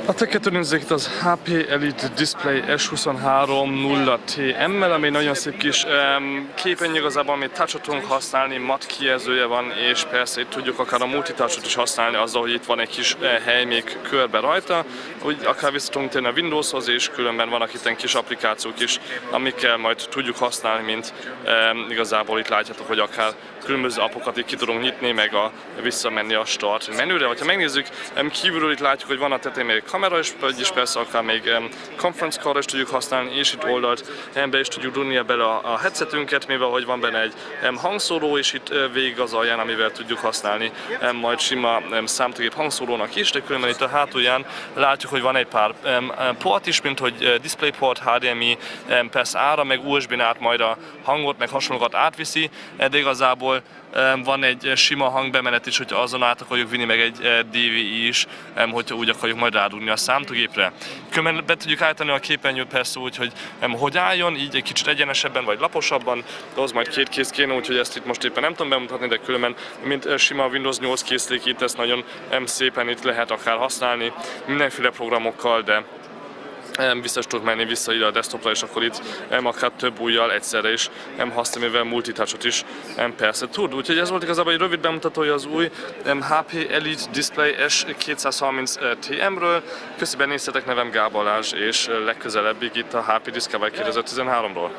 A teket nézzük itt az HP Elite Display S23 0TM-mel, ami nagyon szép kis képen igazából, amit touchot tudunk használni, mat kijelzője van, és persze itt tudjuk akár a multitouchot is használni azzal, hogy itt van egy kis hely még körbe rajta, úgy akár vissza tudunk térni a Windowshoz, és különben vannak itt kis applikációk is, amikkel majd tudjuk használni, mint igazából itt látjátok, hogy akár különböző appokat itt ki tudunk nyitni, meg visszamenni a start menüre. Ha megnézzük, kívülről itt látjuk, hogy van a tetején még kamera is, vagyis persze akár még conference call is tudjuk használni, és itt oldalt be is tudjuk dugni bele a headsetünket, mivel hogy van benne egy hangszóró, és itt végig az alján, amivel tudjuk használni majd sima számítógép hangszórónak is, de különben itt a hátulján látjuk, hogy van egy pár port is, mint hogy DisplayPort, HDMI, persze áram, meg USB-n át majd a hangot, meg hasonlókat átviszi, de igazából van egy sima hangbemenet is, hogyha azon át akarjuk vinni, meg egy DVI is, hogyha úgy akarjuk majd rádugni a számítógépre. Különben be tudjuk állítani a képernyőt persze úgy, hogy álljon, így egy kicsit egyenesebben vagy laposabban, de az majd két kész kéne, úgyhogy ezt itt most éppen nem tudom bemutatni, de különben mint sima Windows 8 készülék, itt ezt nagyon szépen itt lehet akár használni mindenféle programokkal, de biztos tudok menni vissza ide a desktopra, és akkor itt akár több ujjal egyszerre is használni, mivel multitouchot is persze tud. Úgyhogy ez volt igazából egy rövid bemutatója az új HP Elite Display S230 TM-ről. Köszönöm, néztetek, nevem Gábor Balázs, és legközelebbig itt a HP Discovery 2013-ról.